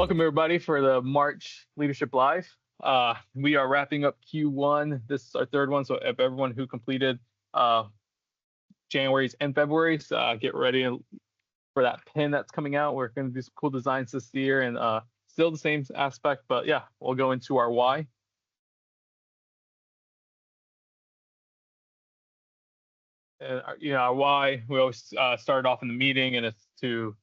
Welcome everybody for the March Leadership Live. We are wrapping up Q1. This is our third one, so if everyone who completed January's and February's, get ready for that pin that's coming out. We're going to do some cool designs this year, and still the same aspect, but yeah, we'll go into our why. And our why, we always start off in the meeting, and it's to,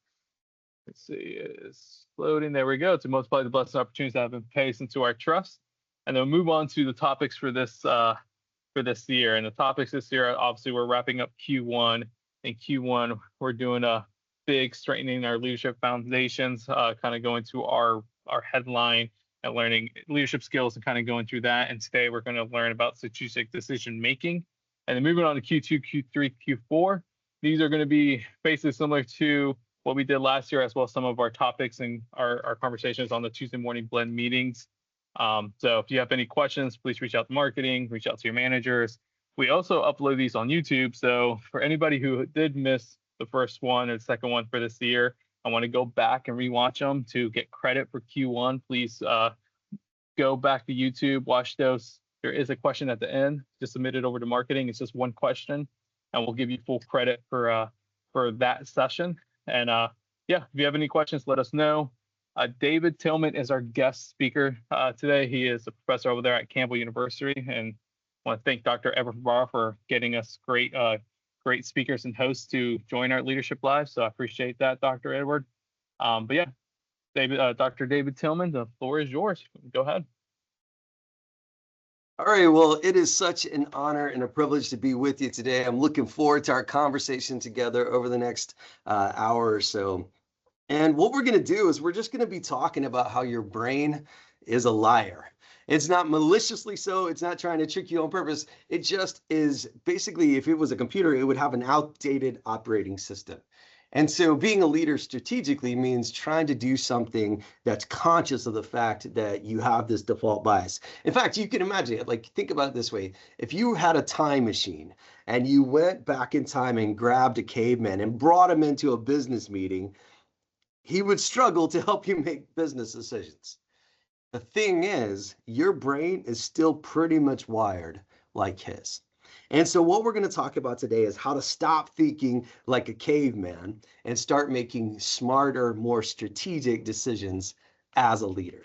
let's see, it's loading. There we go. To multiply the blessed opportunities that have been placed into our trust. And then we'll move on to the topics for this year. And the topics this year, obviously, we're wrapping up Q1. In Q1, we're doing a big strengthening our leadership foundations, kind of going to our headline and learning leadership skills and kind of going through that. And today we're going to learn about strategic decision making. And then moving on to Q2, Q3, Q4. These are going to be basically similar to what we did last year, as well as some of our topics and our conversations on the Tuesday morning blend meetings. So if you have any questions, please reach out to marketing, reach out to your managers. We also upload these on YouTube. So for anybody who did miss the first one or the second one for this year, I want to go back and rewatch them to get credit for Q1. Please go back to YouTube, watch those. There is a question at the end. Just submit it over to marketing. It's just one question, and we'll give you full credit for that session. And yeah, if you have any questions, let us know. David Tillman is our guest speaker today. He is a professor over there at Campbell University, and I want to thank Dr. Edward for getting us great speakers and hosts to join our Leadership Live. So I appreciate that, Dr. Edward. But yeah, Dr. David Tillman, the floor is yours. Go ahead. All right, well, it is such an honor and a privilege to be with you today. I'm looking forward to our conversation together over the next hour or so. And what we're going to do is we're just going to be talking about how your brain is a liar. It's not maliciously so. It's not trying to trick you on purpose. It just is basically, if it was a computer, it would have an outdated operating system. And so being a leader strategically means trying to do something that's conscious of the fact that you have this default bias. In fact, you can imagine it, like, think about it this way. If you had a time machine and you went back in time and grabbed a caveman and brought him into a business meeting, he would struggle to help you make business decisions. The thing is, your brain is still pretty much wired like his. And so what we're going to talk about today is how to stop thinking like a caveman and start making smarter, more strategic decisions as a leader.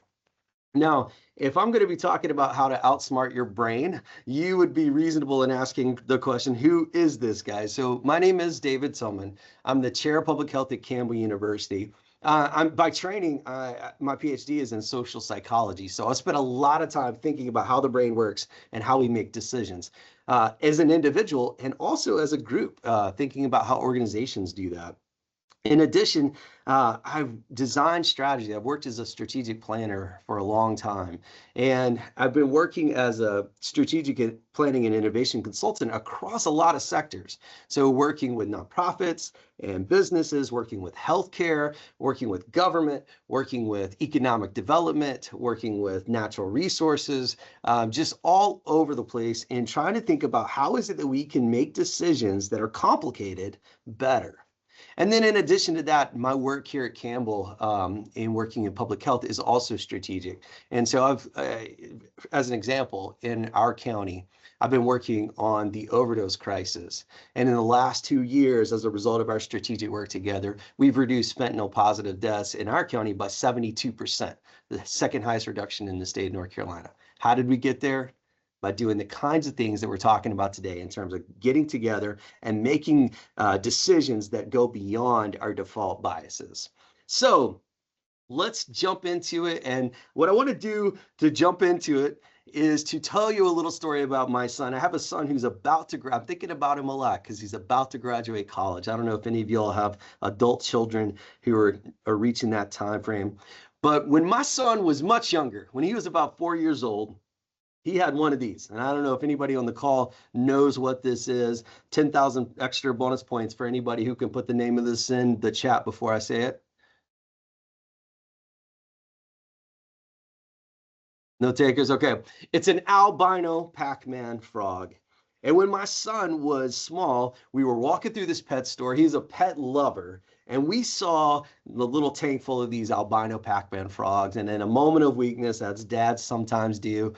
Now, if I'm going to be talking about how to outsmart your brain, you would be reasonable in asking the question, who is this guy? So my name is David Tillman. I'm the chair of public health at Campbell University. I'm by training, my PhD is in social psychology. So I spent a lot of time thinking about how the brain works and how we make decisions as an individual and also as a group, thinking about how organizations do that. In addition, I've designed strategy. I've worked as a strategic planner for a long time, and I've been working as a strategic planning and innovation consultant across a lot of sectors. So working with nonprofits and businesses, working with healthcare, working with government, working with economic development, working with natural resources, just all over the place, and trying to think about how is it that we can make decisions that are complicated better. And then in addition to that, my work here at Campbell in working in public health is also strategic. And so I've, as an example, in our county, I've been working on the overdose crisis. And in the last 2 years, as a result of our strategic work together, we've reduced fentanyl positive deaths in our county by 72%, the second highest reduction in the state of North Carolina. How did we get there? By doing the kinds of things that we're talking about today in terms of getting together and making decisions that go beyond our default biases. So let's jump into it. And what I want to do to jump into it is to tell you a little story about my son. I have a son who's about to I'm thinking about him a lot because he's about to graduate college. I don't know if any of y'all have adult children who are reaching that time frame. But when my son was much younger, when he was about 4 years old, he had one of these, and I don't know if anybody on the call knows what this is. 10,000 extra bonus points for anybody who can put the name of this in the chat before I say it. No takers? Okay. It's an albino Pac-Man frog. And when my son was small, we were walking through this pet store. He's a pet lover. And we saw the little tank full of these albino Pac-Man frogs. And in a moment of weakness, as dads sometimes do,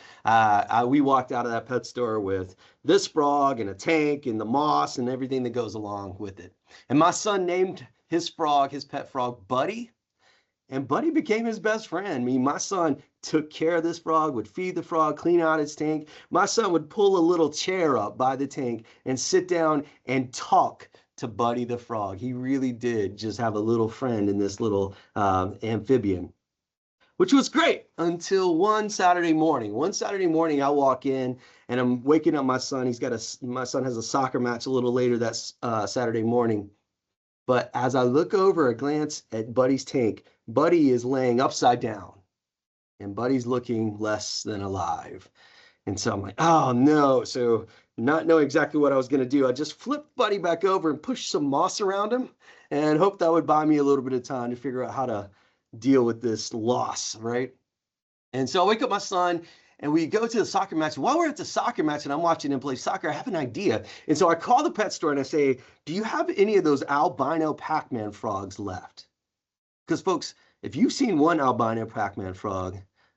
we walked out of that pet store with this frog and a tank and the moss and everything that goes along with it. And my son named his frog, his pet frog, Buddy. And Buddy became his best friend. I mean, my son took care of this frog, would feed the frog, clean out its tank. My son would pull a little chair up by the tank and sit down and talk to Buddy the frog. He really did just have a little friend in this little amphibian, which was great until one Saturday morning. One Saturday morning, I walk in and I'm waking up my son. My son has a soccer match a little later that Saturday morning. But as I look over, a glance at Buddy's tank, Buddy is laying upside down and Buddy's looking less than alive. And so I'm like, oh no. So not knowing exactly what I was going to do, I just flipped Buddy back over and pushed some moss around him and hoped that would buy me a little bit of time to figure out how to deal with this loss, right? And so I wake up my son and we go to the soccer match. While we're at the soccer match and I'm watching him play soccer, I have an idea. And so I call the pet store and I say, do you have any of those albino Pac-Man frogs left? Because folks, if you've seen one albino Pac-Man frog,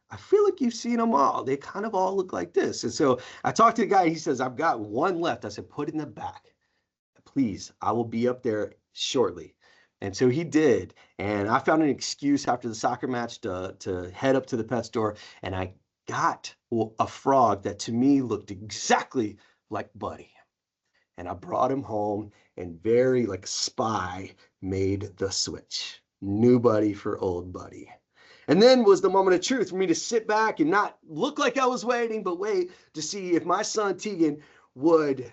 I feel like you've seen them all. They kind of all look like this. And so I talked to the guy, he says, I've got one left. I said, put it in the back. Please, I will be up there shortly. And so he did. And I found an excuse after the soccer match to head up to the pet store. And I got a frog that to me looked exactly like Buddy. And I brought him home and very like spy made the switch. New Buddy for old Buddy. And then was the moment of truth for me to sit back and not look like I was waiting, but wait to see if my son Tegan would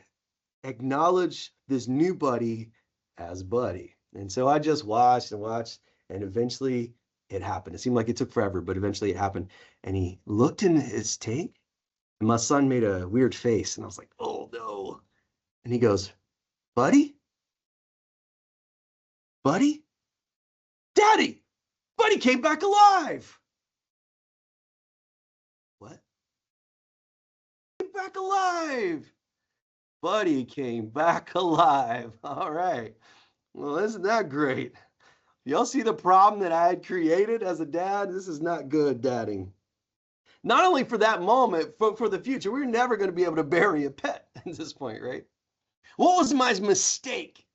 acknowledge this new Buddy as Buddy. And so I just watched and watched, and eventually it happened. It seemed like it took forever, but eventually it happened. And he looked in his tank, and my son made a weird face, and I was like, oh no. And he goes, Buddy? Buddy? Daddy! Buddy came back alive! What? Came back alive! Buddy came back alive. All right. Well, isn't that great? Y'all see the problem that I had created as a dad? This is not good dadding. Not only for that moment, but for the future. We're never going to be able to bury a pet at this point, right? What was my mistake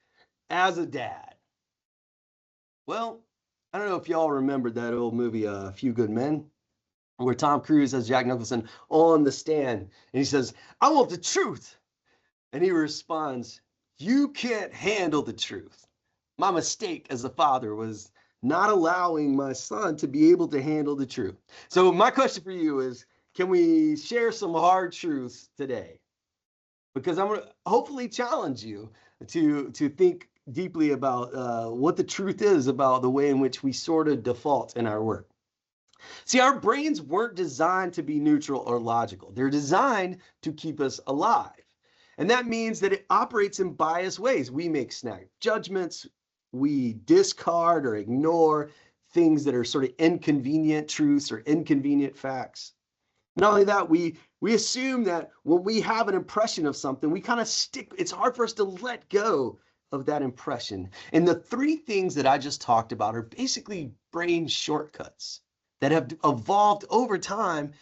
as a dad? Well, I don't know if y'all remember that old movie, A Few Good Men, where Tom Cruise has Jack Nicholson on the stand, and he says, I want the truth. And he responds, you can't handle the truth. My mistake as a father was not allowing my son to be able to handle the truth. So my question for you is, can we share some hard truths today? Because I'm going to hopefully challenge you to think deeply about what the truth is about the way in which we sort of default in our work. See, our brains weren't designed to be neutral or logical. They're designed to keep us alive. And that means that it operates in biased ways. We make snap judgments. We discard or ignore things that are sort of inconvenient truths or inconvenient facts. Not only that, we assume that when we have an impression of something, we kind of stick. It's hard for us to let go of that impression. And the three things that I just talked about are basically brain shortcuts that have evolved over time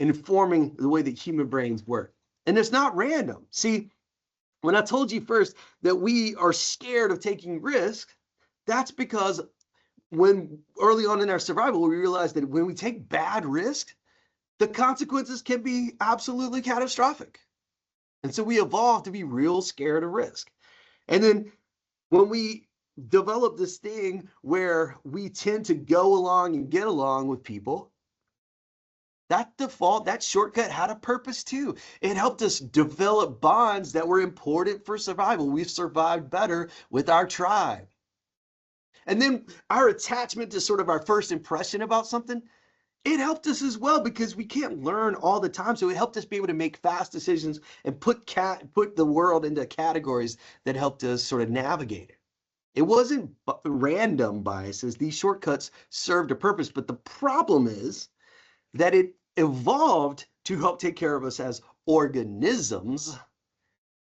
in forming the way that human brains work. And it's not random. See, when I told you first that we are scared of taking risks, that's because when early on in our survival, we realized that when we take bad risks, the consequences can be absolutely catastrophic. And so we evolved to be real scared of risk. And then when we develop this thing where we tend to go along and get along with people, that shortcut had a purpose too. It helped us develop bonds that were important for survival. We've survived better with our tribe. And then our attachment to sort of our first impression about something, it helped us as well because we can't learn all the time. So it helped us be able to make fast decisions and put the world into categories that helped us sort of navigate it. It wasn't random biases. These shortcuts served a purpose, but the problem is that it evolved to help take care of us as organisms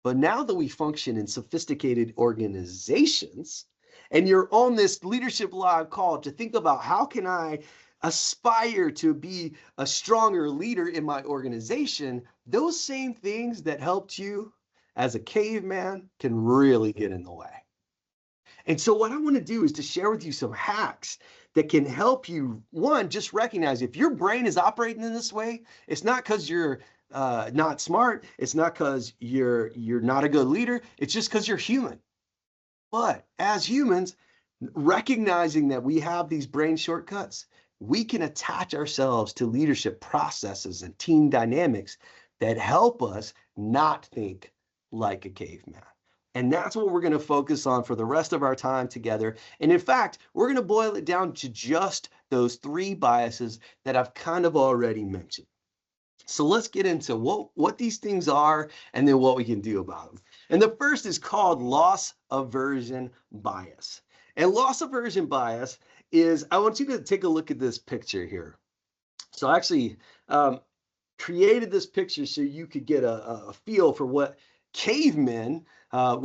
But now that we function in sophisticated organizations, and you're on this leadership live call to think about how can I aspire to be a stronger leader in my organization, those same things that helped you as a caveman can really get in the way. And so what I want to do is to share with you some hacks that can help you, one, just recognize if your brain is operating in this way, it's not because you're not smart. It's not because you're not a good leader. It's just because you're human. But as humans, recognizing that we have these brain shortcuts, we can attach ourselves to leadership processes and team dynamics that help us not think like a caveman. And that's what we're going to focus on for the rest of our time together. And in fact, we're going to boil it down to just those 3 biases that I've kind of already mentioned. So let's get into what these things are and then what we can do about them. And the first is called loss aversion bias. And loss aversion bias is, I want you to take a look at this picture here. So I actually created this picture so you could get a feel for what cavemen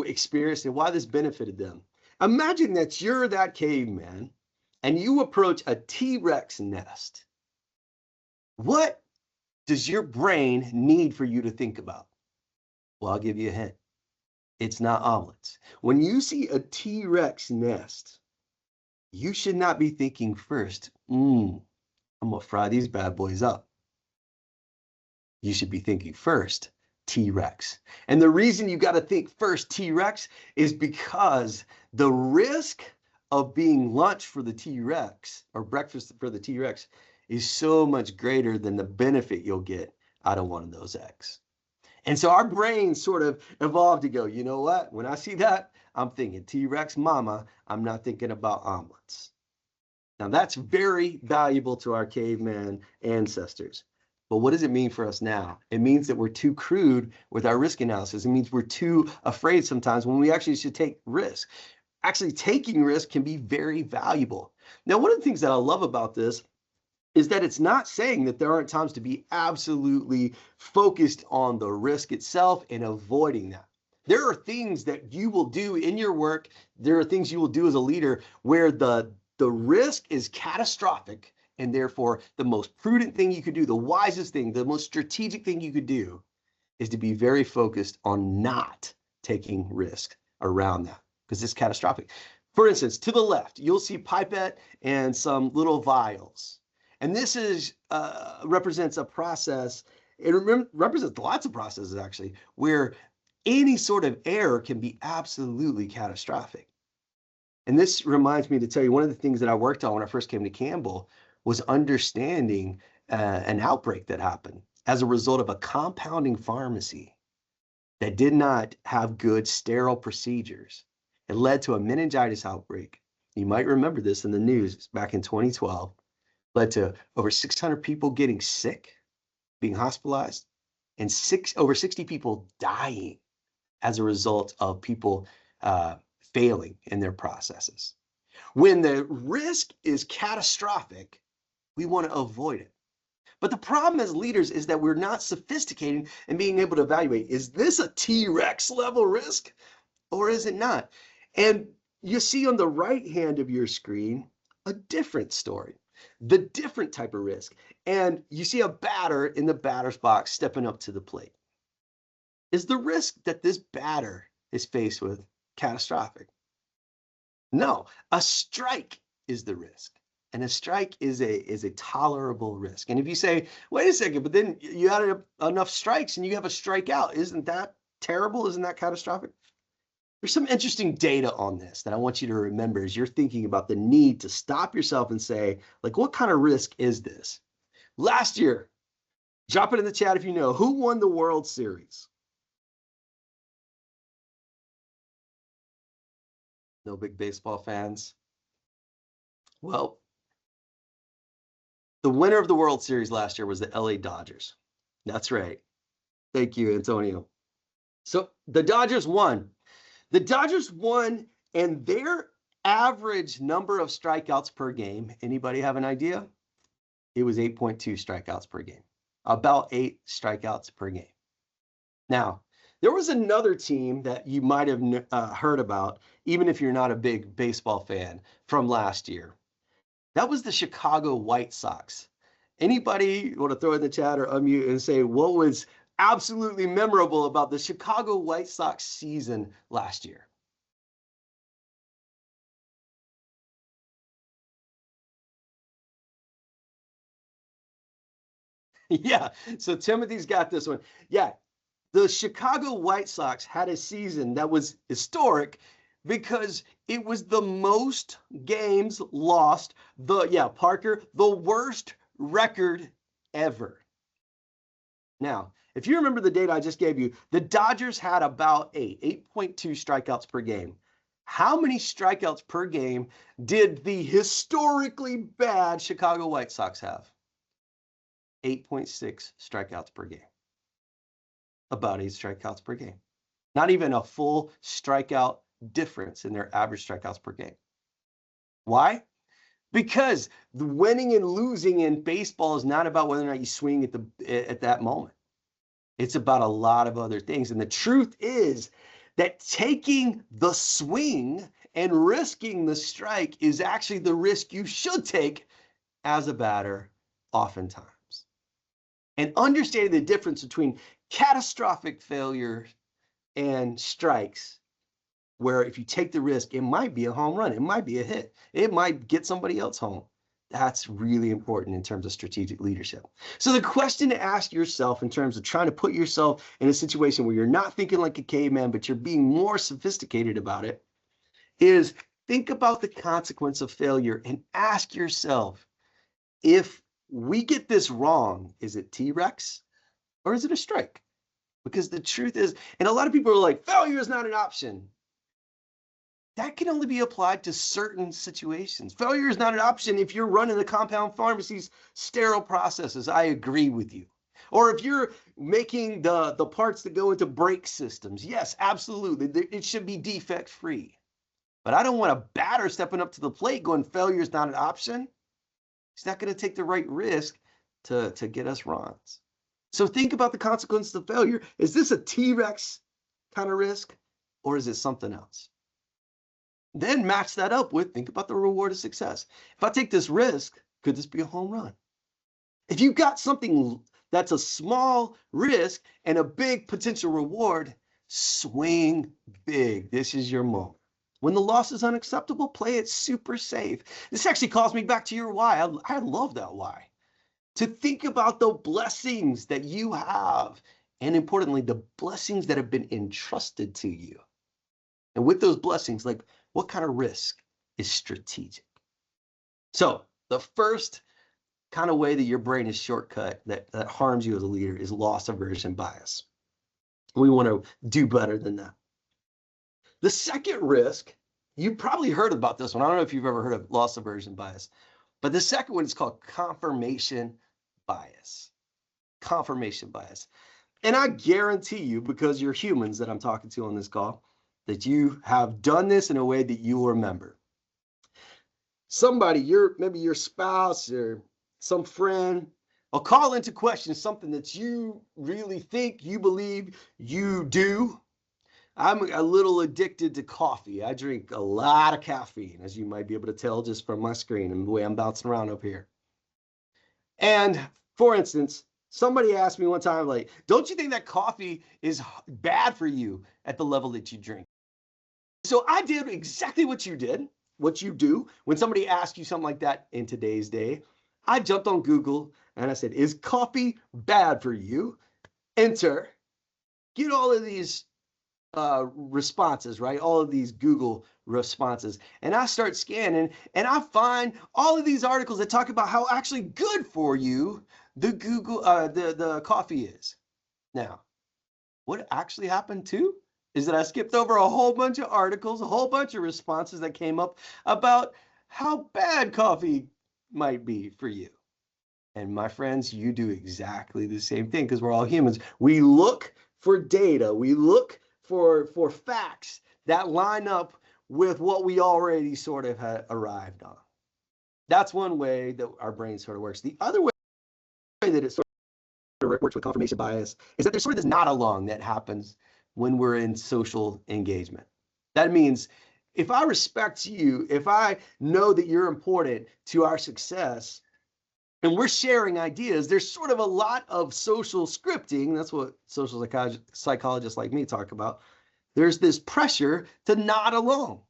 experienced and why this benefited them. Imagine that you're that caveman and you approach a T-Rex nest. What does your brain need for you to think about? Well, I'll give you a hint. It's not omelets. When you see a T-Rex nest, you should not be thinking first, I'm gonna fry these bad boys up. You should be thinking first, T-Rex. And the reason you got to think first T-Rex is because the risk of being lunch for the T-Rex or breakfast for the T-Rex is so much greater than the benefit you'll get out of one of those eggs. And so our brains sort of evolved to go, you know what? When I see that, I'm thinking T-Rex mama, I'm not thinking about omelets. Now that's very valuable to our caveman ancestors. But what does it mean for us now? It means that we're too crude with our risk analysis. It means we're too afraid sometimes when we actually should take risk. Actually, taking risk can be very valuable. Now, one of the things that I love about this is that it's not saying that there aren't times to be absolutely focused on the risk itself and avoiding that. There are things that you will do in your work. There are things you will do as a leader where the risk is catastrophic. And therefore, the most prudent thing you could do, the wisest thing, the most strategic thing you could do is to be very focused on not taking risk around that because it's catastrophic. For instance, to the left, you'll see pipette and some little vials. And this is represents a process. It represents lots of processes, actually, where any sort of error can be absolutely catastrophic. And this reminds me to tell you one of the things that I worked on when I first came to Campbell was understanding an outbreak that happened as a result of a compounding pharmacy that did not have good sterile procedures. It led to a meningitis outbreak. You might remember this in the news back in 2012. Led to over 600 people getting sick, being hospitalized, and over 60 people dying as a result of people failing in their processes. When the risk is catastrophic, we want to avoid it. But the problem as leaders is that we're not sophisticated in being able to evaluate, is this a T-Rex level risk or is it not? And you see on the right hand of your screen, a different story, the different type of risk. And you see a batter in the batter's box stepping up to the plate. Is the risk that this batter is faced with catastrophic? No, a strike is the risk. And a strike is a tolerable risk. And if you say, wait a second, but then you added enough strikes and you have a strikeout, isn't that terrible? Isn't that catastrophic? There's some interesting data on this that I want you to remember as you're thinking about the need to stop yourself and say, like, what kind of risk is this? Last year, drop it in the chat if you know, who won the World Series? No big baseball fans? Well, the winner of the World Series last year was the LA Dodgers. That's right. Thank you, Antonio. So the Dodgers won. The Dodgers won, and their average number of strikeouts per game, anybody have an idea? It was 8.2 strikeouts per game. About 8 strikeouts per game. Now, There was another team that you might have heard about, even if you're not a big baseball fan, from last year. That was the Chicago White Sox. Anybody want to throw in the chat or unmute and say what was absolutely memorable about the Chicago White Sox season last year? Yeah, so Timothy's got this one. Yeah, the Chicago White Sox had a season that was historic because it was the most games lost. Parker, the worst record ever. Now, if you remember the data I just gave you, the Dodgers had about 8.2 strikeouts per game. How many strikeouts per game did the historically bad Chicago White Sox have? 8.6 strikeouts per game. About 8 strikeouts per game. Not even a full strikeout difference in their average strikeouts per game. Why? Because the winning and losing in baseball is not about whether or not you swing at that moment. It's about a lot of other things. And the truth is that taking the swing and risking the strike is actually the risk you should take as a batter oftentimes. And understanding the difference between catastrophic failure and strikes, where if you take the risk, it might be a home run, it might be a hit, it might get somebody else home. That's really important in terms of strategic leadership. So the question to ask yourself in terms of trying to put yourself in a situation where you're not thinking like a caveman, but you're being more sophisticated about it, is think about the consequence of failure and ask yourself, if we get this wrong, is it T-Rex or is it a strike? Because the truth is, and a lot of people are like, failure is not an option. That can only be applied to certain situations. Failure is not an option if you're running the compound pharmacy's sterile processes. I agree with you. Or if you're making the parts that go into brake systems. Yes, absolutely. It should be defect-free. But I don't want a batter stepping up to the plate going, failure is not an option. He's not going to take the right risk to get us runs. So think about the consequences of failure. Is this a T-Rex kind of risk, or is it something else? Then match that up with, think about the reward of success. If I take this risk, could this be a home run? If you've got something that's a small risk and a big potential reward, swing big. This is your moment. When the loss is unacceptable, play it super safe. This actually calls me back to your why. I love that why. To think about the blessings that you have, and importantly, the blessings that have been entrusted to you. And with those blessings, like, what kind of risk is strategic? So the first kind of way that your brain is shortcut that harms you as a leader is loss aversion bias. We want to do better than that. The second risk, you probably heard about this one. I don't know if you've ever heard of loss aversion bias, but the second one is called confirmation bias. Confirmation bias. And I guarantee you, because you're humans that I'm talking to on this call, that you have done this in a way that you will remember. Somebody, maybe your spouse or some friend, will call into question something that you really think, you believe, you do. I'm a little addicted to coffee. I drink a lot of caffeine, as you might be able to tell just from my screen and the way I'm bouncing around up here. And for instance, somebody asked me one time, like, don't you think that coffee is bad for you at the level that you drink? So I did exactly what you did, what you do when somebody asks you something like that in today's day. I jumped on Google and I said, is coffee bad for you? Enter, get all of these responses, right? All of these Google responses. And I start scanning and I find all of these articles that talk about how actually good for you the coffee is. Now, what actually happened too is that I skipped over a whole bunch of articles, a whole bunch of responses that came up about how bad coffee might be for you. And my friends, you do exactly the same thing because we're all humans. We look for data. We look for facts that line up with what we already sort of had arrived on. That's one way that our brain sort of works. The other way that it sort of works with confirmation bias is that there's sort of this nod along that happens when we're in social engagement. That means if I respect you, if I know that you're important to our success, and we're sharing ideas, there's sort of a lot of social scripting. That's what social psychologists like me talk about. There's this pressure to nod along.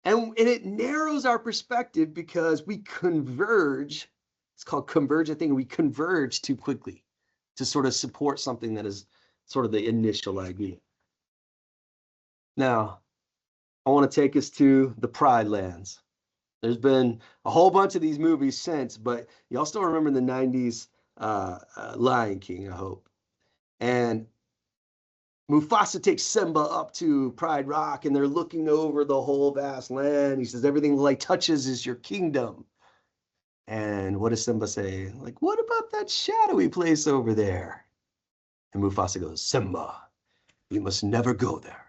And it narrows our perspective because we converge. It's called convergent thinking. We converge too quickly to sort of support something that is sort of the initial idea. Now, I want to take us to the Pride Lands. There's been a whole bunch of these movies since, but y'all still remember the 90s Lion King, I hope. And Mufasa takes Simba up to Pride Rock, and they're looking over the whole vast land. He says, everything the light touches is your kingdom. And what does Simba say? Like, what about that shadowy place over there? And Mufasa goes, Simba, you must never go there.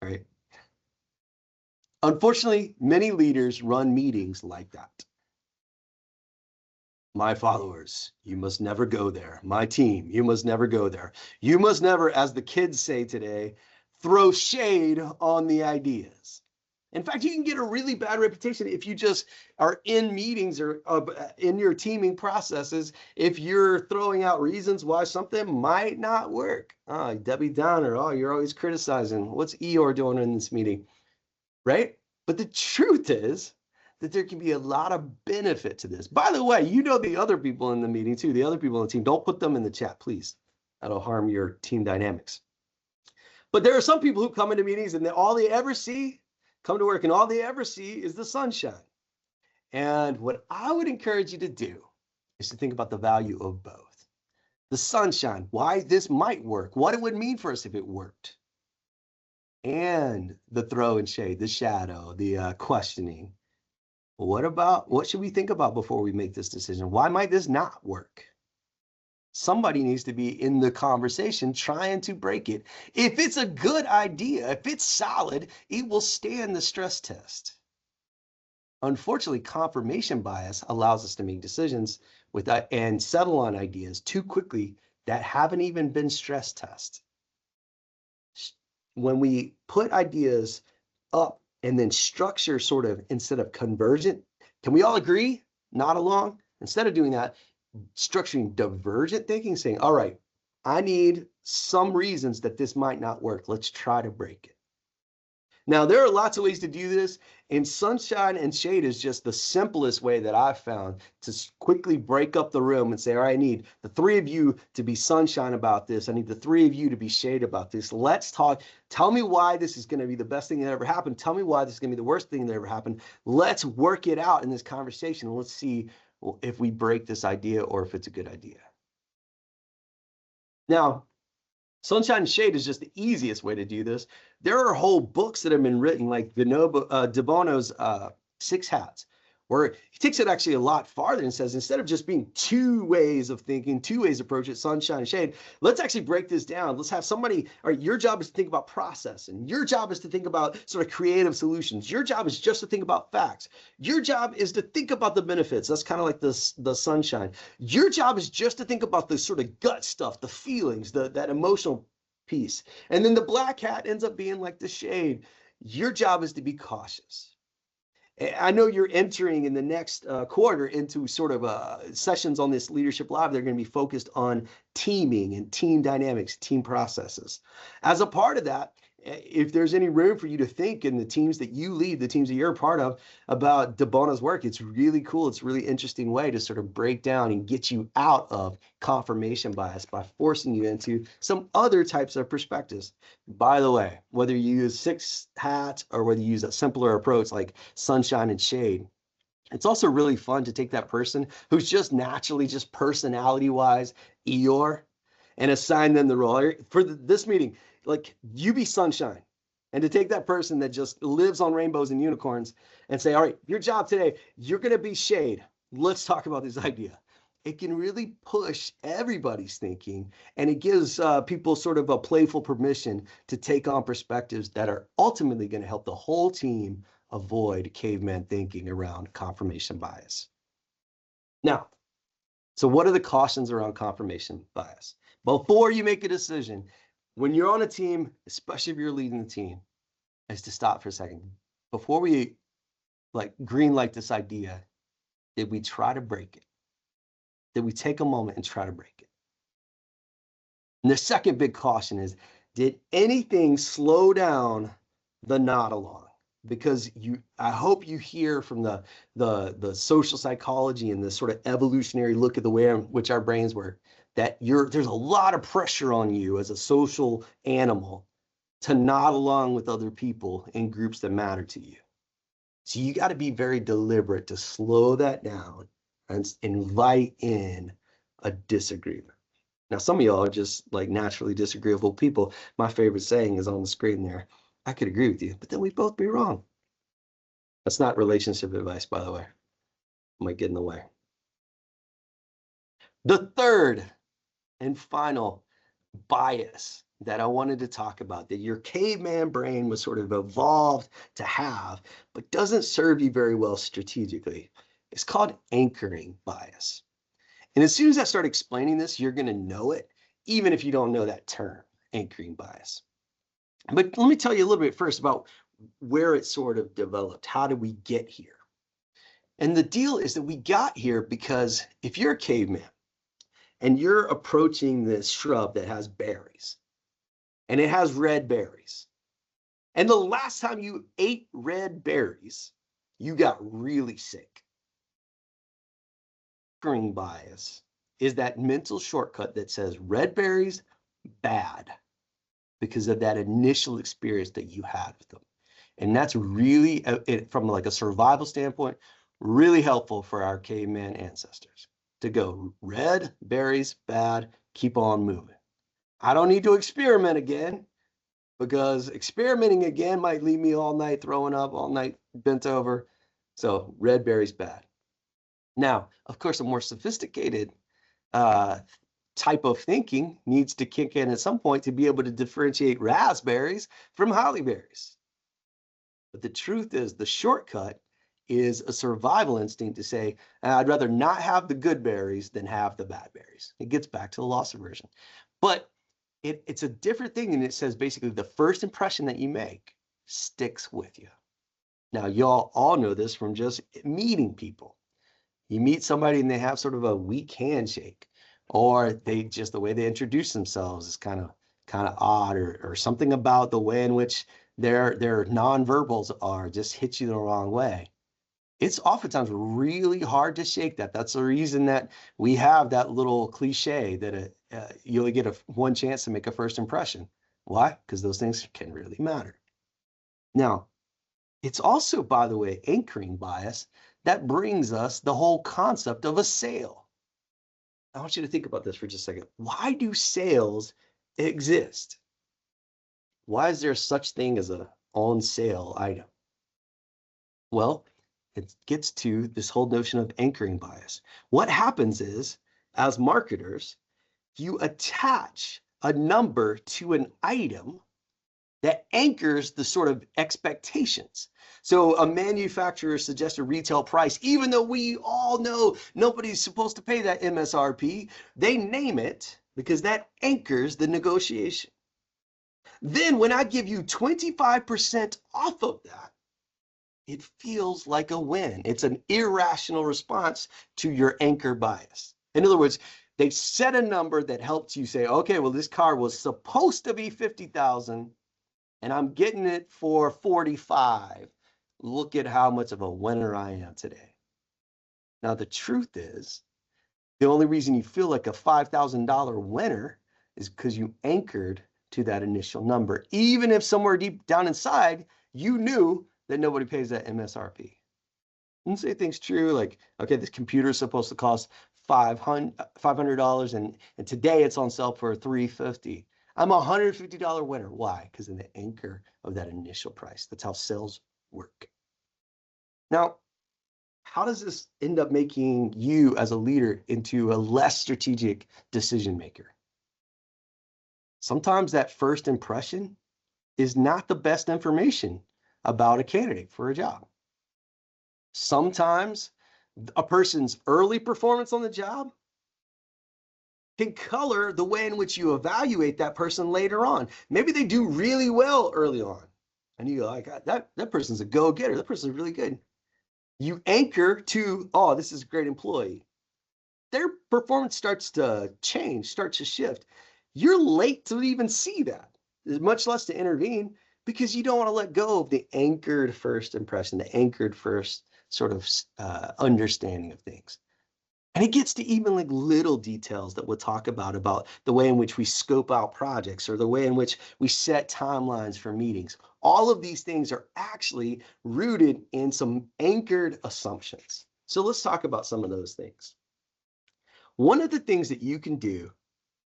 All right. Unfortunately, many leaders run meetings like that. My followers, you must never go there. My team, you must never go there. You must never, as the kids say today, throw shade on the ideas. In fact, you can get a really bad reputation if you just are in meetings or in your teaming processes, if you're throwing out reasons why something might not work. Debbie Downer, you're always criticizing. What's Eeyore doing in this meeting? Right? But the truth is that there can be a lot of benefit to this. By the way, you know the other people in the meeting too, the other people on the team. Don't put them in the chat, please. That'll harm your team dynamics. But there are some people who come into meetings and all they ever see, come to work, and all they ever see is the sunshine. And what I would encourage you to do is to think about the value of both. The sunshine, why this might work, what it would mean for us if it worked. And the throw and shade, the shadow, the questioning. What should we think about before we make this decision? Why might this not work? Somebody needs to be in the conversation trying to break it. If it's a good idea, if it's solid, it will stand the stress test. Unfortunately, confirmation bias allows us to make decisions and settle on ideas too quickly that haven't even been stress tested. When we put ideas up and then structure sort of instead of convergent, can we all agree? Nod along. Instead of doing that, structuring divergent thinking, saying, all right, I need some reasons that this might not work. Let's try to break it. Now, there are lots of ways to do this, and sunshine and shade is just the simplest way that I've found to quickly break up the room and say, all right, I need the three of you to be sunshine about this. I need the three of you to be shade about this. Let's talk. Tell me why this is going to be the best thing that ever happened. Tell me why this is going to be the worst thing that ever happened. Let's work it out in this conversation, and let's see if we break this idea or if it's a good idea. Now, sunshine and shade is just the easiest way to do this. There are whole books that have been written, like De Bono's 6 Hats, where he takes it actually a lot farther and says, instead of just being two ways of thinking, two ways to approach it, sunshine and shade, let's actually break this down. Let's have somebody, all right, your job is to think about process, and your job is to think about sort of creative solutions. Your job is just to think about facts. Your job is to think about the benefits. That's kind of like the sunshine. Your job is just to think about the sort of gut stuff, the feelings, that emotional piece. And then the black hat ends up being like the shade. Your job is to be cautious. I know you're entering in the next quarter into sort of sessions on this Leadership Live. They're going to be focused on teaming and team dynamics, team processes. As a part of that, if there's any room for you to think in the teams that you lead, the teams that you're a part of, about De Bono's work, it's really cool. It's a really interesting way to sort of break down and get you out of confirmation bias by forcing you into some other types of perspectives. By the way, whether you use 6 hats or whether you use a simpler approach like sunshine and shade, it's also really fun to take that person who's just naturally, just personality-wise, Eeyore, and assign them the role. For this meeting, like, you be sunshine, and to take that person that just lives on rainbows and unicorns and say, all right, your job today, you're going to be shade. Let's talk about this idea. It can really push everybody's thinking, and it gives people sort of a playful permission to take on perspectives that are ultimately going to help the whole team avoid caveman thinking around confirmation bias. Now, so what are the cautions around confirmation bias? Before you make a decision, when you're on a team, especially if you're leading the team, is to stop for a second. Before we like green light this idea, did we try to break it? Did we take a moment and try to break it? And the second big caution is, did anything slow down the nod along? Because I hope you hear from the social psychology and the sort of evolutionary look at the way in which our brains work, that there's a lot of pressure on you as a social animal to nod along with other people in groups that matter to you. So you got to be very deliberate to slow that down and invite in a disagreement. Now, some of y'all are just like naturally disagreeable people. My favorite saying is on the screen there. I could agree with you, but then we'd both be wrong. That's not relationship advice, by the way. I might get in the way. The third and final bias that I wanted to talk about, that your caveman brain was sort of evolved to have, but doesn't serve you very well strategically, is called anchoring bias. And as soon as I start explaining this, you're going to know it, even if you don't know that term, anchoring bias. But let me tell you a little bit first about where it sort of developed. How did we get here? And the deal is that we got here because if you're a caveman and you're approaching this shrub that has berries, and it has red berries, and the last time you ate red berries, you got really sick. Anchoring bias is that mental shortcut that says red berries, bad, because of that initial experience that you had with them. And that's really, from like a survival standpoint, really helpful for our caveman ancestors to go red berries, bad, keep on moving. I don't need to experiment again, because experimenting again might leave me all night throwing up, all night bent over. So red berries, bad. Now, of course, a more sophisticated type of thinking needs to kick in at some point to be able to differentiate raspberries from hollyberries. But the truth is, the shortcut is a survival instinct to say, I'd rather not have the good berries than have the bad berries. It gets back to the loss aversion. But it's a different thing, and it says basically the first impression that you make sticks with you. Now, y'all all know this from just meeting people. You meet somebody and they have sort of a weak handshake, or they just, the way they introduce themselves is kind of odd, or something about the way in which their nonverbals are just hit you the wrong way. It's oftentimes really hard to shake that. That's the reason that we have that little cliche that you only get one chance to make a first impression. Why? Because those things can really matter. Now, it's also, by the way, anchoring bias that brings us the whole concept of a sale. I want you to think about this for just a second. Why do sales exist? Why is there such thing as an on sale item? Well, it gets to this whole notion of anchoring bias. What happens is, as marketers, you attach a number to an item that anchors the sort of expectations. So a manufacturer suggests a retail price, even though we all know nobody's supposed to pay that MSRP, they name it because that anchors the negotiation. Then when I give you 25% off of that, it feels like a win. It's an irrational response to your anchor bias. In other words, they set a number that helps you say, okay, well, this car was supposed to be 50,000 and I'm getting it for 45. Look at how much of a winner I am today. Now, the truth is, the only reason you feel like a $5,000 winner is because you anchored to that initial number, even if somewhere deep down inside, you knew that nobody pays that MSRP. And say things true, like, okay, this computer is supposed to cost $500 and today it's on sale for $350. I'm a $150 winner. Why? Because of the anchor of that initial price. That's how sales work. Now, how does this end up making you as a leader into a less strategic decision maker? Sometimes that first impression is not the best information about a candidate for a job. Sometimes a person's early performance on the job can color the way in which you evaluate that person later on. Maybe they do really well early on, and you go like, that person's a go-getter. That person's really good. You anchor to, oh, this is a great employee. Their performance starts to change, starts to shift. You're late to even see that, much less to intervene, because you don't want to let go of the anchored first impression, the anchored first sort of understanding of things. And it gets to even like little details that we'll talk about the way in which we scope out projects or the way in which we set timelines for meetings. All of these things are actually rooted in some anchored assumptions. So let's talk about some of those things. One of the things that you can do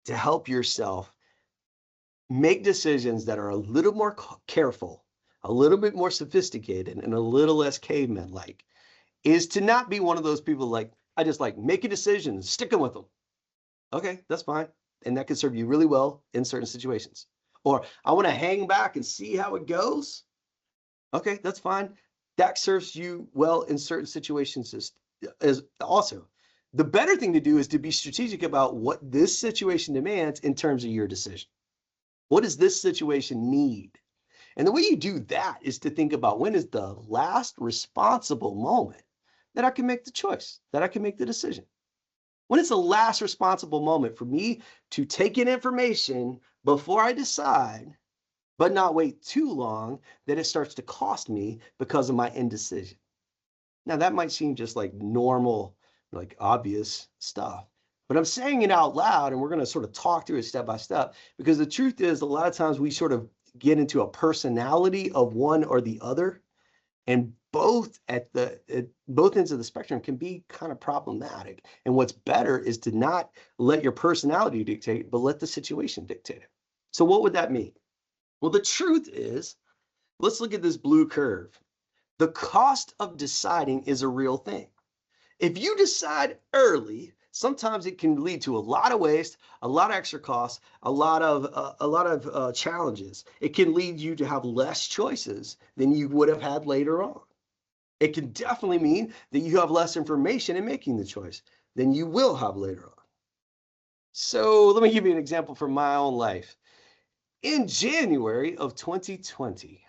to help yourself make decisions that are a little more careful, a little bit more sophisticated, and a little less caveman-like is to not be one of those people like, I just like make a decision and sticking with them. Okay, that's fine. And that can serve you really well in certain situations. Or I want to hang back and see how it goes. Okay, that's fine. That serves you well in certain situations as also. The better thing to do is to be strategic about what this situation demands in terms of your decision. What does this situation need? And the way you do that is to think about when is the last responsible moment that I can make the choice, that I can make the decision. When is the last responsible moment for me to take in information before I decide, but not wait too long that it starts to cost me because of my indecision? Now, that might seem just like normal, like obvious stuff, but I'm saying it out loud and we're going to sort of talk through it step by step, because the truth is a lot of times we sort of get into a personality of one or the other, and both at both ends of the spectrum can be kind of problematic. And what's better is to not let your personality dictate, but let the situation dictate it. So what would that mean? Well, the truth is, let's look at this blue curve. The cost of deciding is a real thing. If you decide early, sometimes it can lead to a lot of waste, a lot of extra costs, a lot of challenges. It can lead you to have less choices than you would have had later on. It can definitely mean that you have less information in making the choice than you will have later on. So let me give you an example from my own life. In January of 2020,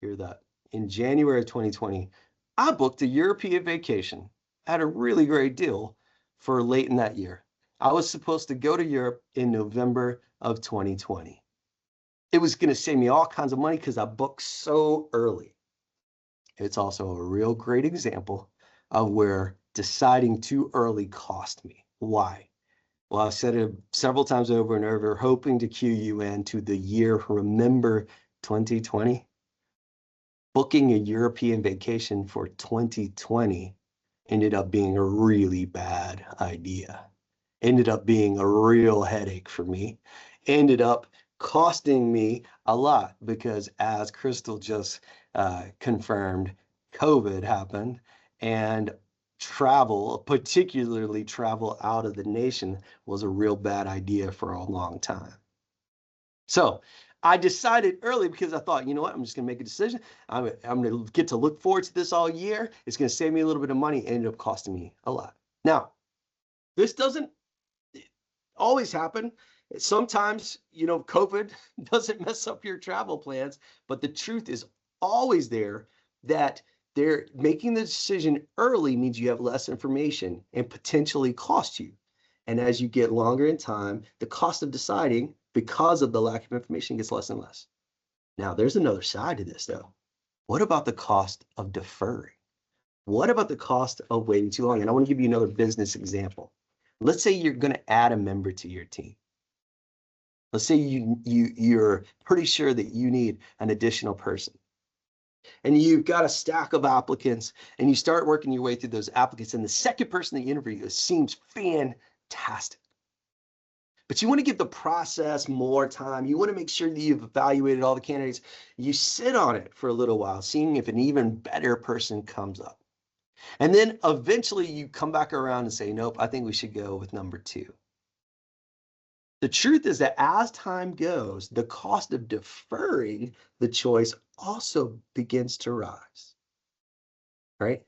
hear that, in January of 2020, I booked a European vacation. I had a really great deal for late in that year. I was supposed to go to Europe in November of 2020. It was going to save me all kinds of money because I booked so early. It's also a real great example of where deciding too early cost me. Why? Well, I've said it several times over and over, hoping to cue you into the year, remember 2020? Booking a European vacation for 2020 ended up being a really bad idea. Ended up being a real headache for me. Ended up costing me a lot because, as Crystal just confirmed, COVID happened, and travel, particularly travel out of the nation, was a real bad idea for a long time. So I decided early because I thought, you know what, I'm just going to make a decision. I'm going to get to look forward to this all year. It's going to save me a little bit of money. It ended up costing me a lot. Now, this doesn't always happen. Sometimes, you know, COVID doesn't mess up your travel plans, but the truth is always there that they're making the decision early means you have less information and potentially cost you. And as you get longer in time, the cost of deciding because of the lack of information gets less and less. Now, there's another side to this, though. What about the cost of deferring? What about the cost of waiting too long? And I want to give you another business example. Let's say you're going to add a member to your team. Let's say you're pretty sure that you need an additional person. And you've got a stack of applicants, and you start working your way through those applicants, and the second person that you interview seems fantastic. But you want to give the process more time. You want to make sure that you've evaluated all the candidates. You sit on it for a little while, seeing if an even better person comes up. And then eventually you come back around and say, nope, I think we should go with number 2. The truth is that as time goes, the cost of deferring the choice also begins to rise, right?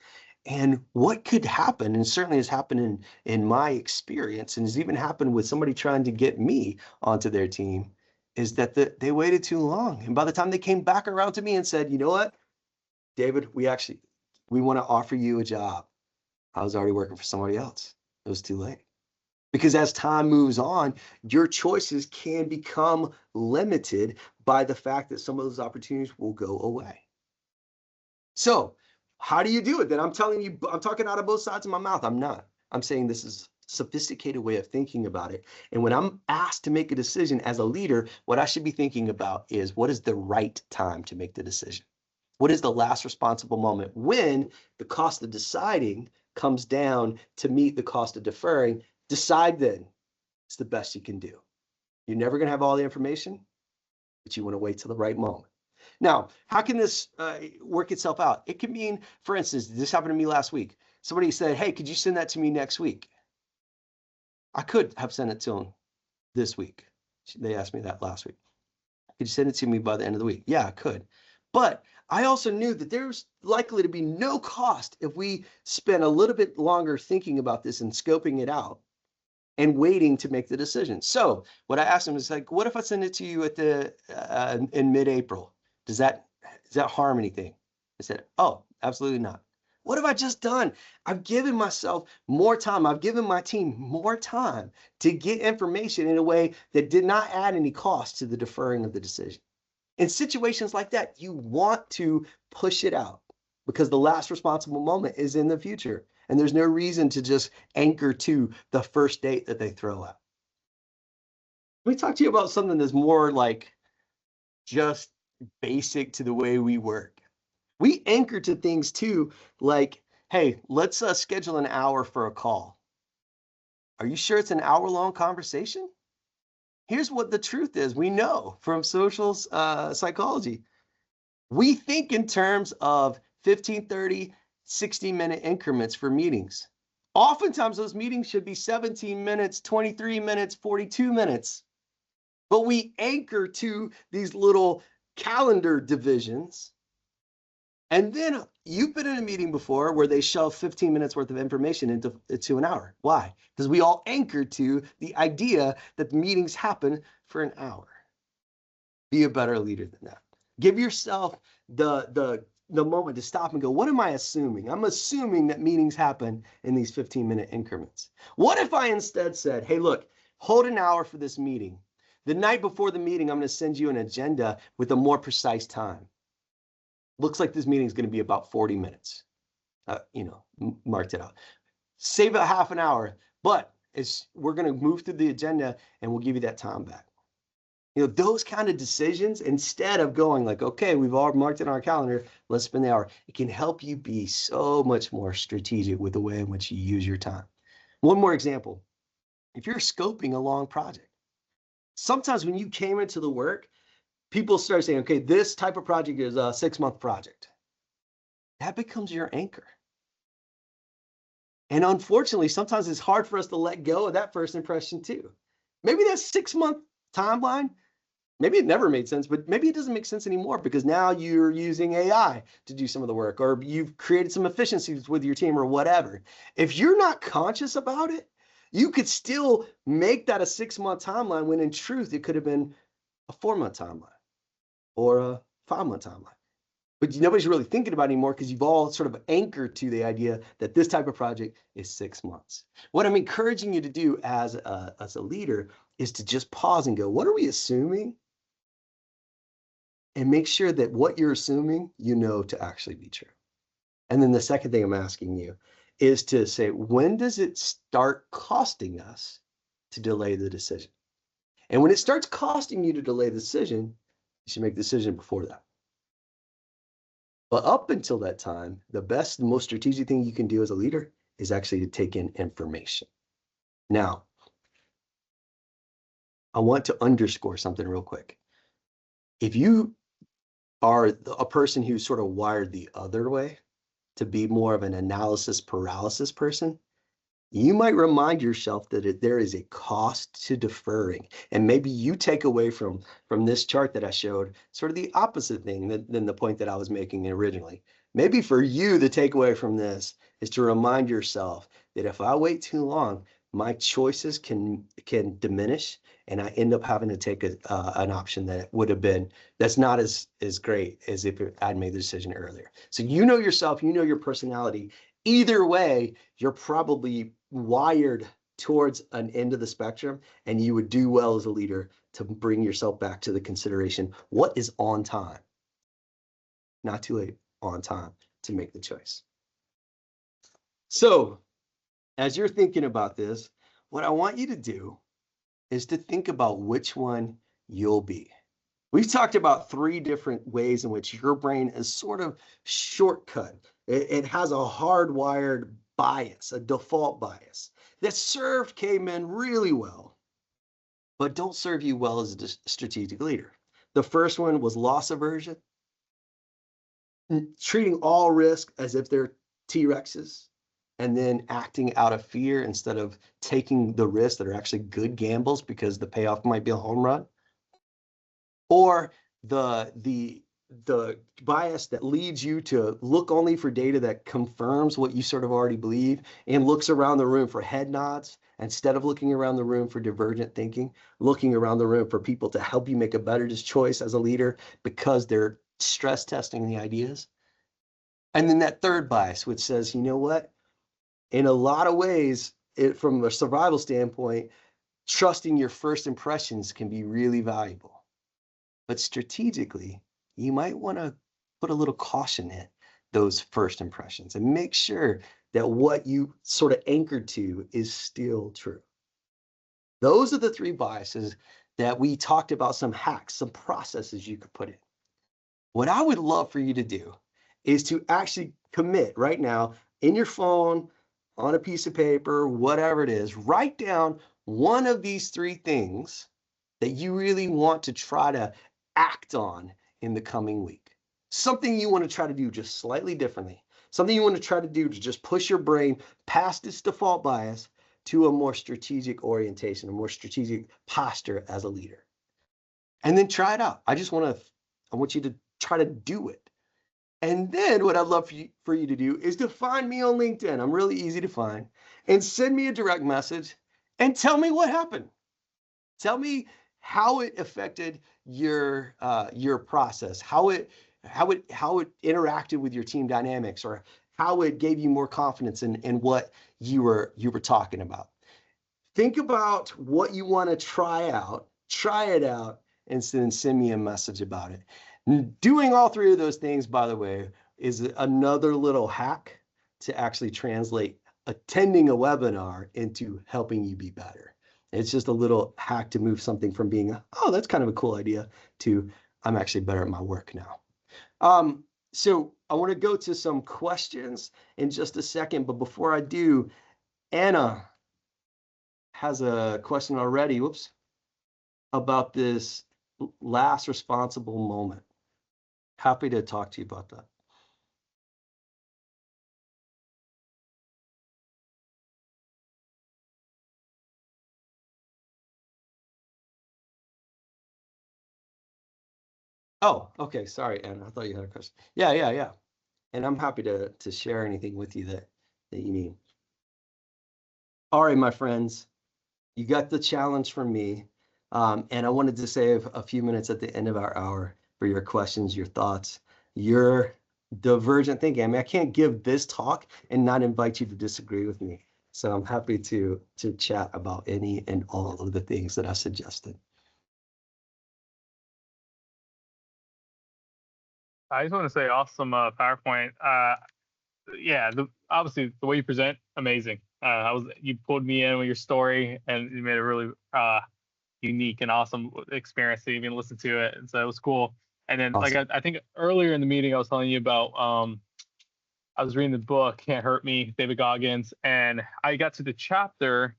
And what could happen, and certainly has happened in my experience, and has even happened with somebody trying to get me onto their team, is that they waited too long. And by the time they came back around to me and said, you know what, David, we want to offer you a job, I was already working for somebody else. It was too late. Because as time moves on, your choices can become limited by the fact that some of those opportunities will go away. So how do you do it? Then I'm telling you, I'm talking out of both sides of my mouth. I'm not. I'm saying this is a sophisticated way of thinking about it. And when I'm asked to make a decision as a leader, what I should be thinking about is, what is the right time to make the decision? What is the last responsible moment when the cost of deciding comes down to meet the cost of deferring? Decide then. It's the best you can do. You're never going to have all the information, but you want to wait till the right moment. Now, how can this work itself out? It can mean, for instance, this happened to me last week. Somebody said, hey, could you send that to me next week? I could have sent it to them this week. They asked me that last week. Could you send it to me by the end of the week? Yeah, I could. But I also knew that there's likely to be no cost if we spend a little bit longer thinking about this and scoping it out and waiting to make the decision. So what I asked him is like, what if I send it to you at in mid-April? Does that harm anything? I said, oh, absolutely not. What have I just done? I've given myself more time. I've given my team more time to get information in a way that did not add any cost to the deferring of the decision. In situations like that, you want to push it out because the last responsible moment is in the future. And there's no reason to just anchor to the first date that they throw out. Let me talk to you about something that's more like just basic to the way we work. We anchor to things too, like, hey, let's schedule an hour for a call. Are you sure it's an hour-long conversation? Here's what the truth is. We know from social psychology. We think in terms of 15, 30, 60-minute increments for meetings. Oftentimes those meetings should be 17 minutes, 23 minutes, 42 minutes. But we anchor to these little calendar divisions. And then you've been in a meeting before where they shove 15 minutes worth of information into an hour. Why? Because we all anchored to the idea that the meetings happen for an hour. Be a better leader than that. Give yourself the moment to stop and go, what am I assuming? I'm assuming that meetings happen in these 15-minute increments. What if I instead said, hey, look, hold an hour for this meeting. The night before the meeting, I'm going to send you an agenda with a more precise time. Looks like this meeting is going to be about 40 minutes. Marked it out. Save a half an hour, but we're going to move through the agenda and we'll give you that time back. Those kind of decisions, instead of going like, okay, we've all marked it on our calendar, let's spend the hour. It can help you be so much more strategic with the way in which you use your time. One more example. If you're scoping a long project, sometimes when you came into the work, people start saying, okay, this type of project is a 6-month project. That becomes your anchor. And unfortunately, sometimes it's hard for us to let go of that first impression too. Maybe that 6-month timeline, maybe it never made sense, but maybe it doesn't make sense anymore because now you're using AI to do some of the work, or you've created some efficiencies with your team or whatever. If you're not conscious about it, you could still make that a 6-month timeline when in truth, it could have been a 4-month timeline or a 5-month timeline. But nobody's really thinking about it anymore because you've all sort of anchored to the idea that this type of project is 6 months. What I'm encouraging you to do as a leader is to just pause and go, what are we assuming? And make sure that what you're assuming, to actually be true. And then the second thing I'm asking you is to say, when does it start costing us to delay the decision? And when it starts costing you to delay the decision, you should make the decision before that. But up until that time, the best, most strategic thing you can do as a leader is actually to take in information. Now, I want to underscore something real quick. If you are a person who's sort of wired the other way, to be more of an analysis paralysis person, you might remind yourself that there is a cost to deferring. And maybe you take away from this chart that I showed sort of the opposite thing than the point that I was making originally. Maybe for you, the takeaway from this is to remind yourself that if I wait too long, my choices can diminish, and I end up having to take an option that would have been that's not as great as if I'd made the decision earlier. So you know yourself, you know your personality. Either way, you're probably wired towards an end of the spectrum, and you would do well as a leader to bring yourself back to the consideration: what is on time? Not too late, on time to make the choice. So as you're thinking about this, what I want you to do is to think about which one you'll be. We've talked about 3 different ways in which your brain is sort of shortcut. It has a hardwired bias, a default bias that served cavemen really well, but don't serve you well as a strategic leader. The first one was loss aversion, treating all risk as if they're T-Rexes, and then acting out of fear instead of taking the risks that are actually good gambles because the payoff might be a home run. Or the bias that leads you to look only for data that confirms what you sort of already believe and looks around the room for head nods instead of looking around the room for divergent thinking, looking around the room for people to help you make a better choice as a leader because they're stress testing the ideas. And then that third bias, which says, you know what? In a lot of ways, from a survival standpoint, trusting your first impressions can be really valuable. But strategically, you might want to put a little caution in those first impressions and make sure that what you sort of anchored to is still true. Those are the 3 biases that we talked about, some hacks, some processes you could put in. What I would love for you to do is to actually commit right now in your phone, on a piece of paper, whatever it is, write down one of these 3 things that you really want to try to act on in the coming week. Something you want to try to do just slightly differently. Something you want to try to do to just push your brain past its default bias to a more strategic orientation, a more strategic posture as a leader. And then try it out. I want you to try to do it. And then what I'd love for you to do is to find me on LinkedIn. I'm really easy to find. And send me a direct message and tell me what happened. Tell me how it affected your process, how it interacted with your team dynamics, or how it gave you more confidence in what you were talking about. Think about what you want to try it out, and then send me a message about it. Doing all 3 of those things, by the way, is another little hack to actually translate attending a webinar into helping you be better. It's just a little hack to move something from being, oh, that's kind of a cool idea, to I'm actually better at my work now. So I want to go to some questions in just a second, but before I do, Anna has a question already, about this last responsible moment. Happy to talk to you about that. Oh, okay. Sorry, Anna. I thought you had a question. Yeah. And I'm happy to share anything with you that you need. All right, my friends, you got the challenge from me. And I wanted to save a few minutes at the end of our hour for your questions, your thoughts, your divergent thinking. I mean, I can't give this talk and not invite you to disagree with me. So I'm happy to chat about any and all of the things that I suggested. I just want to say awesome PowerPoint. Yeah, obviously the way you present, amazing. You pulled me in with your story, and you made a really unique and awesome experience to even listen to it. And so it was cool. And then Awesome. I think earlier in the meeting I was telling you about I was reading the book Can't Hurt Me, David Goggins, and I got to the chapter,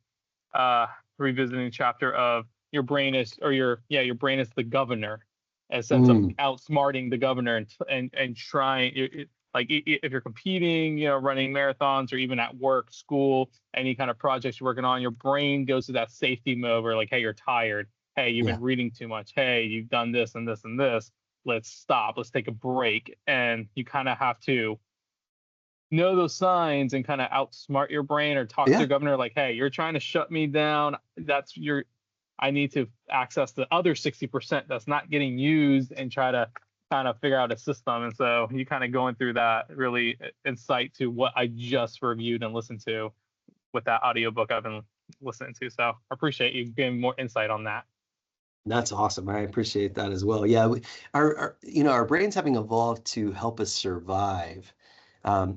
revisiting the chapter of your brain is the governor, in a sense of outsmarting the governor and trying like if you're competing, running marathons or even at work, school, any kind of projects you're working on, your brain goes to that safety mode where like, hey, you're tired. Hey, you've been reading too much. Hey, you've done this and this and this. Let's stop. Let's take a break. And you kind of have to know those signs and kind of outsmart your brain or talk to Yeah. your governor like, hey, you're trying to shut me down. I need to access the other 60% that's not getting used and try to kind of figure out a system. And so you kind of going through that really insight to what I just reviewed and listened to with that audiobook I've been listening to. So I appreciate you giving more insight on that. That's awesome. I appreciate that as well. Yeah, our brains having evolved to help us survive.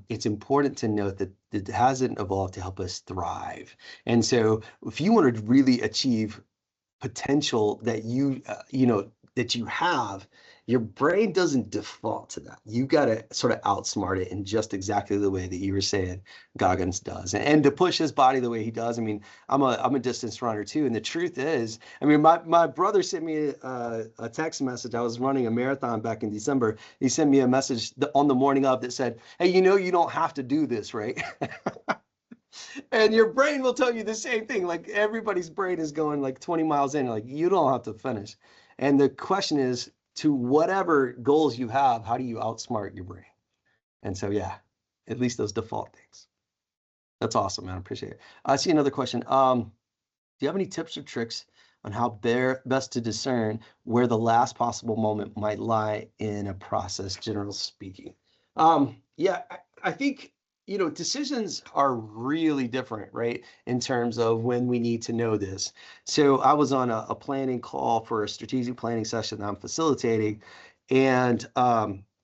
It's important to note that it hasn't evolved to help us thrive. And so if you want to really achieve potential that that you have, your brain doesn't default to that. You got to sort of outsmart it in just exactly the way that you were saying Goggins does, and to push his body the way he does. I mean, I'm a distance runner too, and the truth is, I mean, my brother sent me a text message. I was running a marathon back in December. He sent me a message on the morning of that said, "Hey, you don't have to do this, right?" And your brain will tell you the same thing. Like everybody's brain is going like 20 miles in, like you don't have to finish. And the question is, to whatever goals you have, how do you outsmart your brain? And so, yeah, at least those default things. That's awesome, man. I appreciate it. I see another question. Do you have any tips or tricks on how best to discern where the last possible moment might lie in a process, generally speaking? Yeah, I think decisions are really different, right? In terms of when we need to know this. So I was on a planning call for a strategic planning session that I'm facilitating, and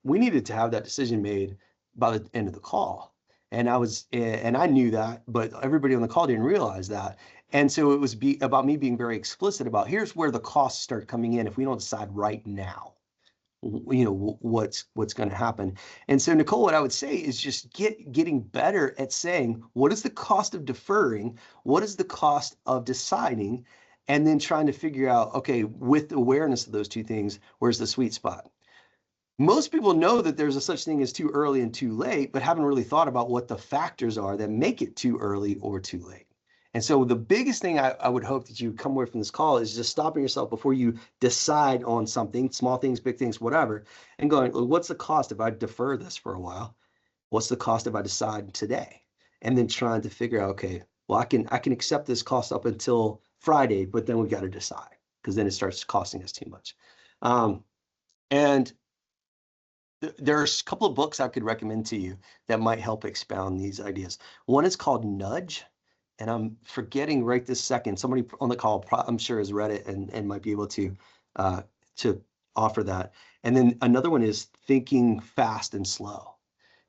we needed to have that decision made by the end of the call. And I knew that, but everybody on the call didn't realize that. And so it was about me being very explicit about here's where the costs start coming in if we don't decide right now what's going to happen. And so, Nicole, what I would say is just getting better at saying, what is the cost of deferring? What is the cost of deciding? And then trying to figure out, okay, with awareness of those two things, where's the sweet spot? Most people know that there's a such thing as too early and too late, but haven't really thought about what the factors are that make it too early or too late. And so the biggest thing I would hope that you come away from this call is just stopping yourself before you decide on something, small things, big things, whatever, and going, well, what's the cost if I defer this for a while? What's the cost if I decide today? And then trying to figure out, okay, well, I can accept this cost up until Friday, but then we've got to decide because then it starts costing us too much. And there's a couple of books I could recommend to you that might help expound these ideas. One is called Nudge, and I'm forgetting right this second. Somebody on the call, I'm sure, has read it and might be able to offer that. And then another one is Thinking Fast and Slow.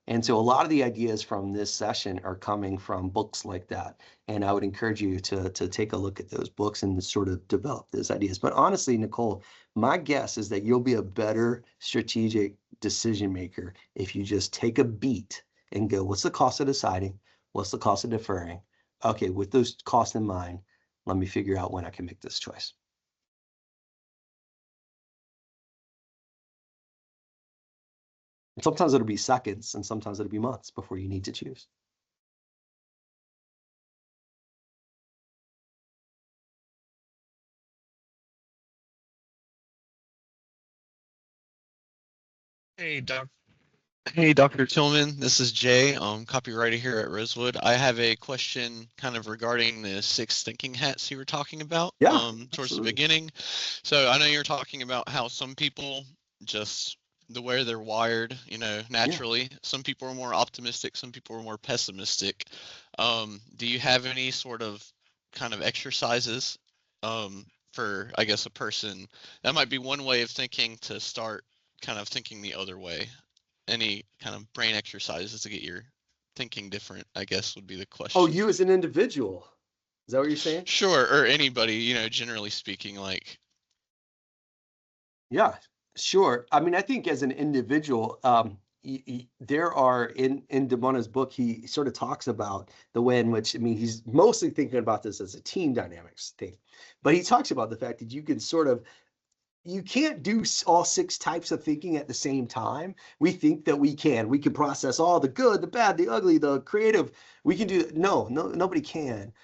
And so a lot of the ideas from this session are coming from books like that. And I would encourage you to take a look at those books and sort of develop those ideas. But honestly, Nicole, my guess is that you'll be a better strategic decision maker if you just take a beat and go, what's the cost of deciding? What's the cost of deferring? Okay, with those costs in mind, let me figure out when I can make this choice. And sometimes it'll be seconds and sometimes it'll be months before you need to choose. Hey, Dr. Tillman. This is Jay, copywriter here at Rosewood. I have a question kind of regarding the 6 thinking hats you were talking about towards the beginning. So I know you're talking about how some people just the way they're wired, naturally. Yeah. Some people are more optimistic, some people are more pessimistic. Do you have any sort of kind of exercises for, I guess, a person? That might be one way of thinking to start kind of thinking the other way. Any kind of brain exercises to get your thinking different, I guess, would be the question. Oh, you as an individual. Is that what you're saying? Sure, or anybody, generally speaking, like. Yeah, sure. I mean, I think as an individual, there are in DeMona's book, he sort of talks about the way in which, I mean, he's mostly thinking about this as a team dynamics thing, but he talks about the fact that you can you can't do all 6 types of thinking at the same time. We think that we can process all the good, the bad, the ugly, the creative. We can do, no, nobody can.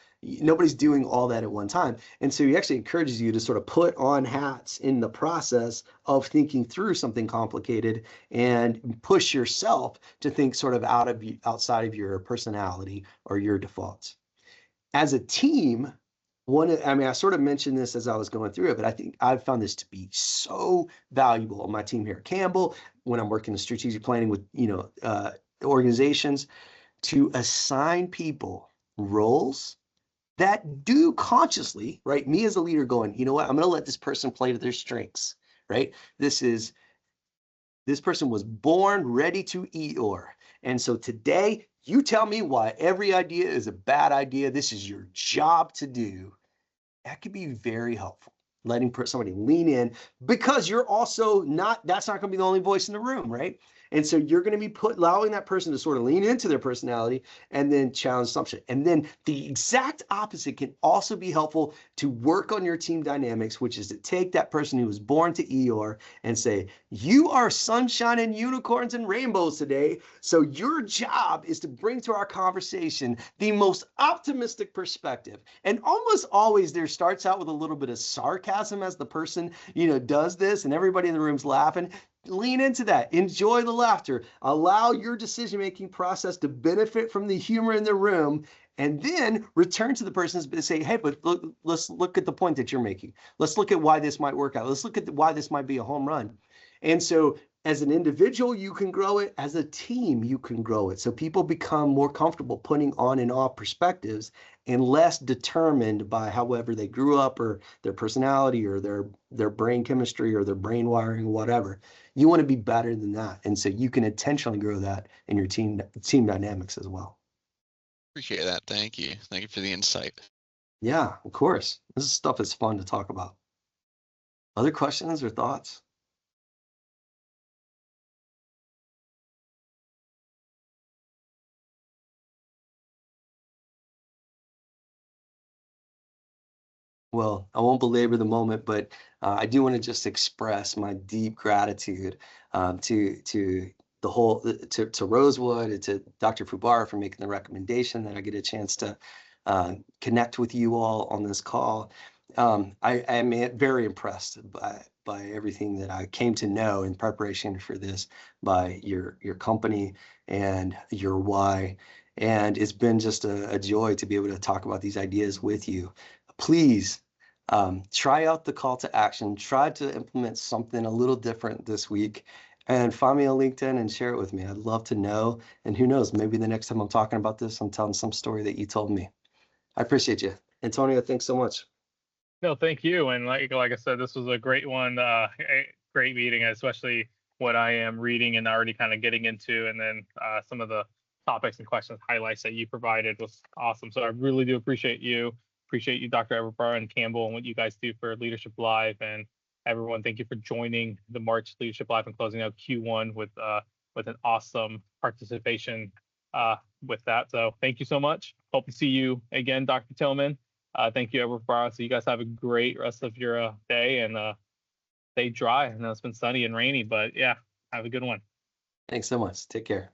nobody's doing all that at one time. And so he actually encourages you to sort of put on hats in the process of thinking through something complicated and push yourself to think sort of outside of your personality or your defaults. As a team, I sort of mentioned this as I was going through it, but I think I've found this to be so valuable on my team here at Campbell, when I'm working in strategic planning with, organizations, to assign people roles that do consciously, right? Me as a leader going, you know what, I'm going to let this person play to their strengths, right? This person was born ready to Eeyore. And so today, you tell me why every idea is a bad idea. This is your job to do. That could be very helpful. Letting somebody lean in, because you're also that's not going to be the only voice in the room, right? And so you're going to be allowing that person to sort of lean into their personality and then challenge assumption. And then the exact opposite can also be helpful to work on your team dynamics, which is to take that person who was born to Eeyore and say, you are sunshine and unicorns and rainbows today. So your job is to bring to our conversation the most optimistic perspective. And almost always there starts out with a little bit of sarcasm as the person, does this, and everybody in the room's laughing. Lean into that. Enjoy the laughter. Allow your decision-making process to benefit from the humor in the room, and then return to the person and say, hey, but let's look at the point that you're making. Let's look at why this might work out. Let's look at why this might be a home run. And so as an individual, you can grow it. As a team, you can grow it. So people become more comfortable putting on and off perspectives and less determined by however they grew up or their personality or their brain chemistry or their brain wiring, whatever. You want to be better than that. And so you can intentionally grow that in your team dynamics as well. Appreciate that. Thank you. Thank you for the insight. Yeah, of course. This stuff is fun to talk about. Other questions or thoughts? Well, I won't belabor the moment, but I do want to just express my deep gratitude to the whole to Rosewood and to Dr. Fubar for making the recommendation that I get a chance to connect with you all on this call. I am very impressed by everything that I came to know in preparation for this, by your company and your why. And it's been just a joy to be able to talk about these ideas with you. Please try out the call to action. Try to implement something a little different this week, and find me on LinkedIn and share it with me. I'd love to know. And who knows, maybe the next time I'm talking about this, I'm telling some story that you told me. I appreciate you. Antonio, thanks so much. No, thank you. And like I said, this was a great one, a great meeting, especially what I am reading and already kind of getting into. And then some of the topics and questions highlights that you provided was awesome. So I really do appreciate you. Appreciate you, Dr. Everbar and Campbell, and what you guys do for Leadership Live. And everyone, thank you for joining the March Leadership Live and closing out Q1 with an awesome participation with that. So thank you so much. Hope to see you again, Dr. Tillman. Thank you, Everbar. So you guys have a great rest of your day, and stay dry. I know it's been sunny and rainy, but yeah, have a good one. Thanks so much. Take care.